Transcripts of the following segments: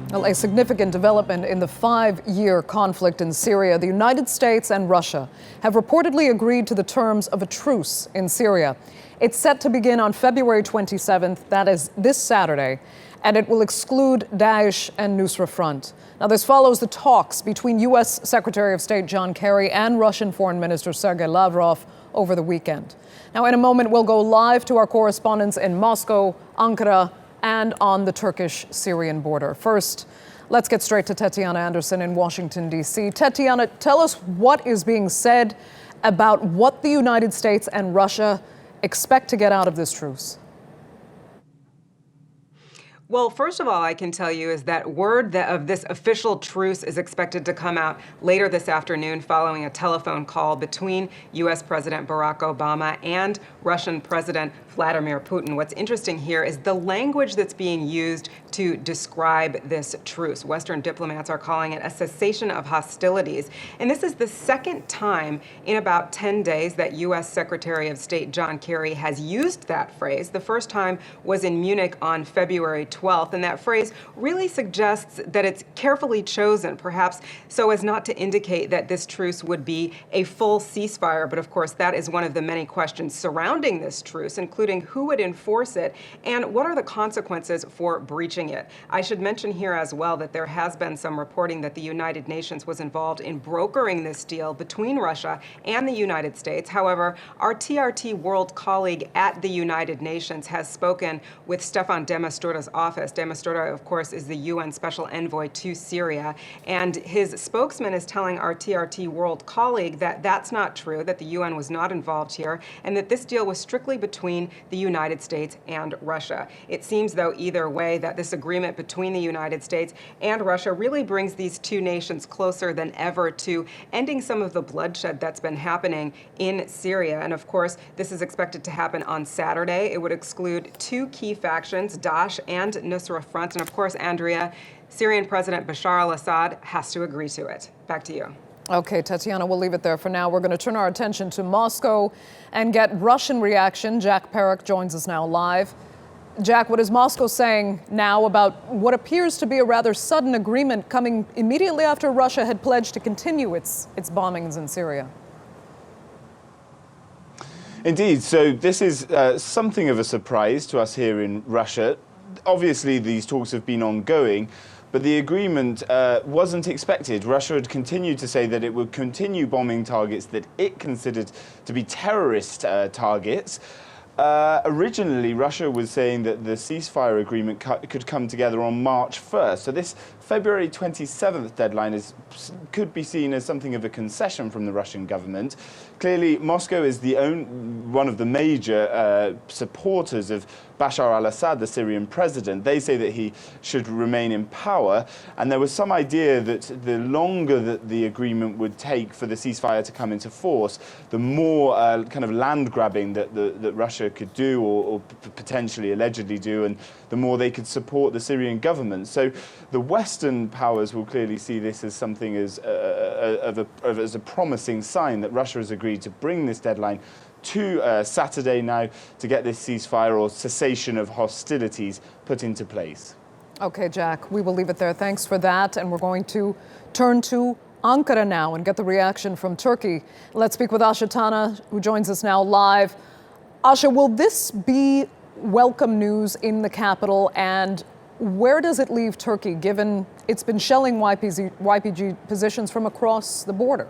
Well, a significant development in the 5-year conflict in Syria. The United States and Russia have reportedly agreed to the terms of a truce in Syria. It's set to begin on February 27th, that is this Saturday, and it will exclude Daesh and Nusra Front. Now, this follows the talks between U.S. Secretary of State John Kerry and Russian Foreign Minister Sergei Lavrov over the weekend. Now, in a moment, we'll go live to our correspondents in Moscow, Ankara, and on the Turkish-Syrian border. First, let's get straight to Tatiana Anderson in Washington, D.C. Tatiana, tell us what is being said about what the United States and Russia expect to get out of this truce. Well, first of all, I can tell you is that word of this official truce is expected to come out later this afternoon following a telephone call between U.S. President Barack Obama and Russian President Vladimir Putin. What's interesting here is the language that's being used to describe this truce. Western diplomats are calling it a cessation of hostilities. And this is the second time in about 10 days that U.S. Secretary of State John Kerry has used that phrase. The first time was in Munich on February 12th, and that phrase really suggests that it's carefully chosen, perhaps so as not to indicate that this truce would be a full ceasefire. But of course, that is one of the many questions surrounding this truce, including who would enforce it and what are the consequences for breaching it. I should mention here as well that there has been some reporting that the United Nations was involved in brokering this deal between Russia and the United States. However, our TRT World colleague at the United Nations has spoken with Stefan de Mistruta's office. De Mistura, of course, is the UN Special Envoy to Syria, and his spokesman is telling our TRT World colleague that that's not true, that the UN was not involved here, and that this deal was strictly between the United States and Russia. It seems, though, either way, that this agreement between the United States and Russia really brings these two nations closer than ever to ending some of the bloodshed that's been happening in Syria. And of course, this is expected to happen on Saturday. It would exclude two key factions, Daesh and Nusra Front. And of course, Andrea, Syrian President Bashar al-Assad has to agree to it. Back to you. Okay, Tatiana, we'll leave it there for now. We're going to turn our attention to Moscow and get Russian reaction. Jack Perrick joins us now live. Jack, what is Moscow saying now about what appears to be a rather sudden agreement coming immediately after Russia had pledged to continue its bombings in Syria? Indeed, so this is something of a surprise to us here in Russia. Obviously, these talks have been ongoing, but the agreement wasn't expected. Russia had continued to say that it would continue bombing targets that it considered to be terrorist targets. Originally, Russia was saying that the ceasefire agreement could come together on March 1st. So this February 27th deadline could be seen as something of a concession from the Russian government. Clearly, Moscow is one of the major supporters of Bashar al-Assad, the Syrian president. They say that he should remain in power. And there was some idea that the longer that the agreement would take for the ceasefire to come into force, the more kind of land grabbing that Russia could do or potentially allegedly do, and the more they could support the Syrian government. So the Western powers will clearly see this as something as a promising sign that Russia has agreed to bring this deadline to Saturday now to get this ceasefire or cessation of hostilities put into place. Okay, Jack, we will leave it there. Thanks for that. And we're going to turn to Ankara now and get the reaction from Turkey. Let's speak with Asha Tana, who joins us now live. Asha, will this be welcome news in the capital, and where does it leave Turkey, given it's been shelling YPG positions from across the border?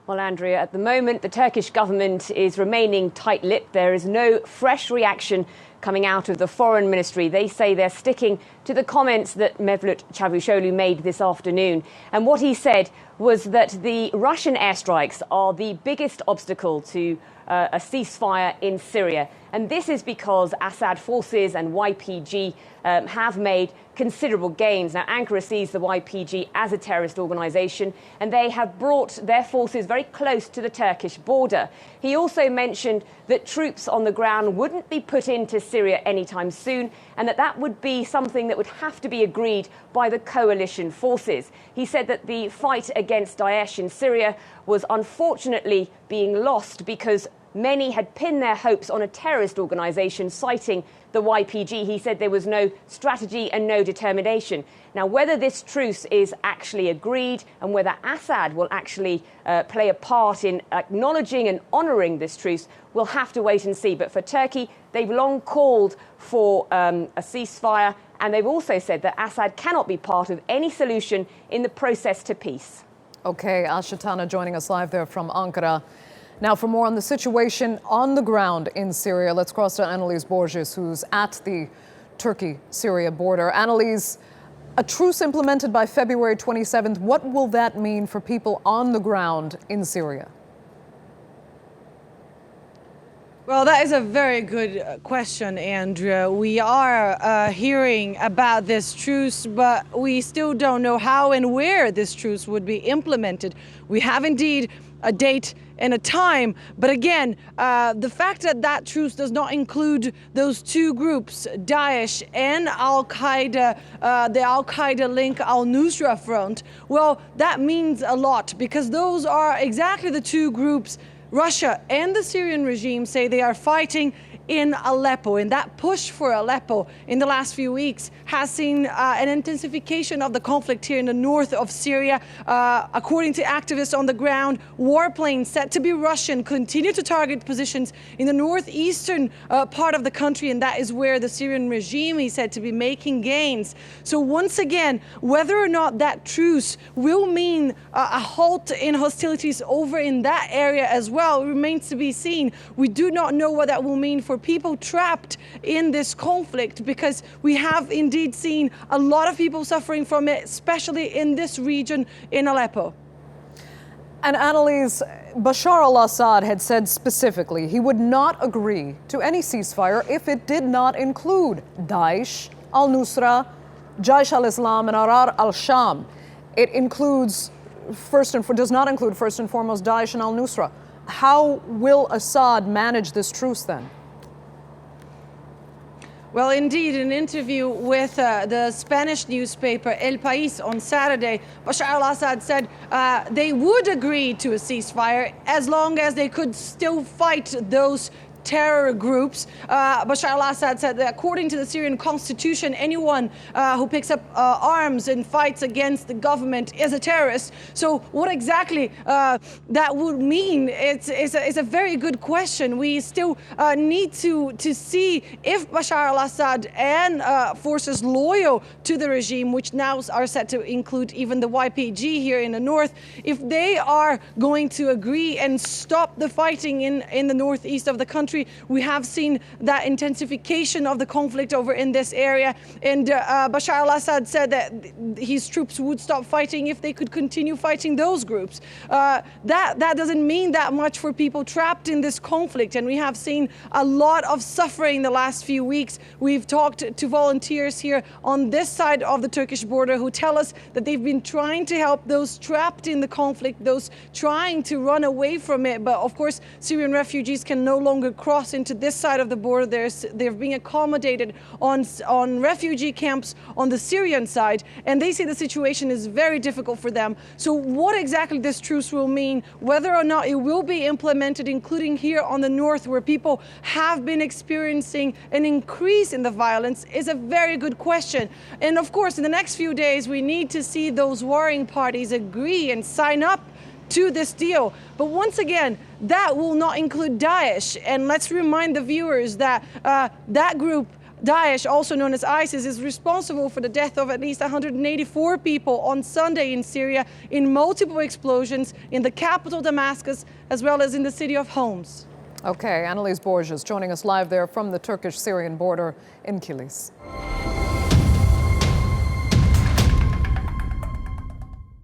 Well, Andrea, at the moment, the Turkish government is remaining tight-lipped. There is no fresh reaction coming out of the foreign ministry. They say they're sticking to the comments that Mevlut Çavuşoğlu made this afternoon. And what he said was that the Russian airstrikes are the biggest obstacle to a ceasefire in Syria. And this is because Assad forces and YPG have made considerable gains. Now, Ankara sees the YPG as a terrorist organisation, and they have brought their forces very close to the Turkish border. He also mentioned that troops on the ground wouldn't be put into Syria anytime soon, and that would be something that would have to be agreed by the coalition forces. He said that the fight against Daesh in Syria was unfortunately being lost because Many had pinned their hopes on a terrorist organisation, citing the YPG. He said there was no strategy and no determination. Now, whether this truce is actually agreed and whether Assad will actually play a part in acknowledging and honouring this truce, we'll have to wait and see. But for Turkey, they've long called for a ceasefire, and they've also said that Assad cannot be part of any solution in the process to peace. Okay, Ashatana joining us live there from Ankara. Now, for more on the situation on the ground in Syria, let's cross to Annelies Borges, who's at the Turkey-Syria border. Annelies, a truce implemented by February 27th, what will that mean for people on the ground in Syria? Well, that is a very good question, Andrea. We are hearing about this truce, but we still don't know how and where this truce would be implemented. We have indeed a date and a time, but again, the fact that that truce does not include those two groups, Daesh and Al-Qaeda, the Al-Qaeda link Al-Nusra Front, well, that means a lot, because those are exactly the two groups Russia and the Syrian regime say they are fighting in Aleppo, and that push for Aleppo in the last few weeks has seen an intensification of the conflict here in the north of Syria. According to activists on the ground, warplanes said to be Russian continue to target positions in the northeastern part of the country, and that is where the Syrian regime is said to be making gains. So once again, whether or not that truce will mean a halt in hostilities over in that area as well remains to be seen. We do not know what that will mean for people trapped in this conflict, because we have indeed seen a lot of people suffering from it, especially in this region in Aleppo. And Annelies, Bashar al-Assad had said specifically he would not agree to any ceasefire if it did not include Daesh, al-Nusra, Jaish al-Islam, and Arar al-Sham. It includes does not include first and foremost Daesh and al-Nusra. How will Assad manage this truce then? Well, indeed, in an interview with the Spanish newspaper El País on Saturday, Bashar al-Assad said they would agree to a ceasefire as long as they could still fight those terror groups. Bashar al-Assad said that according to the Syrian constitution, anyone who picks up arms and fights against the government is a terrorist. So what exactly that would mean is a very good question. We still need to see if Bashar al-Assad and forces loyal to the regime, which now are set to include even the YPG here in the north, if they are going to agree and stop the fighting in the northeast of the country. We have seen that intensification of the conflict over in this area, and Bashar al-Assad said that his troops would stop fighting if they could continue fighting those groups. That doesn't mean that much for people trapped in this conflict, and we have seen a lot of suffering the last few weeks. We've talked to volunteers here on this side of the Turkish border who tell us that they've been trying to help those trapped in the conflict, those trying to run away from it, but of course Syrian refugees can no longer cross into this side of the border. They're being accommodated on refugee camps on the Syrian side, and they say the situation is very difficult for them. So what exactly this truce will mean, whether or not it will be implemented, including here on the north where people have been experiencing an increase in the violence, is a very good question. And of course, in the next few days, we need to see those warring parties agree and sign up to this deal. But once again, that will not include Daesh. And let's remind the viewers that that group, Daesh, also known as ISIS, is responsible for the death of at least 184 people on Sunday in Syria in multiple explosions in the capital Damascus, as well as in the city of Homs. Okay, Annelies Borges joining us live there from the Turkish-Syrian border in Kilis.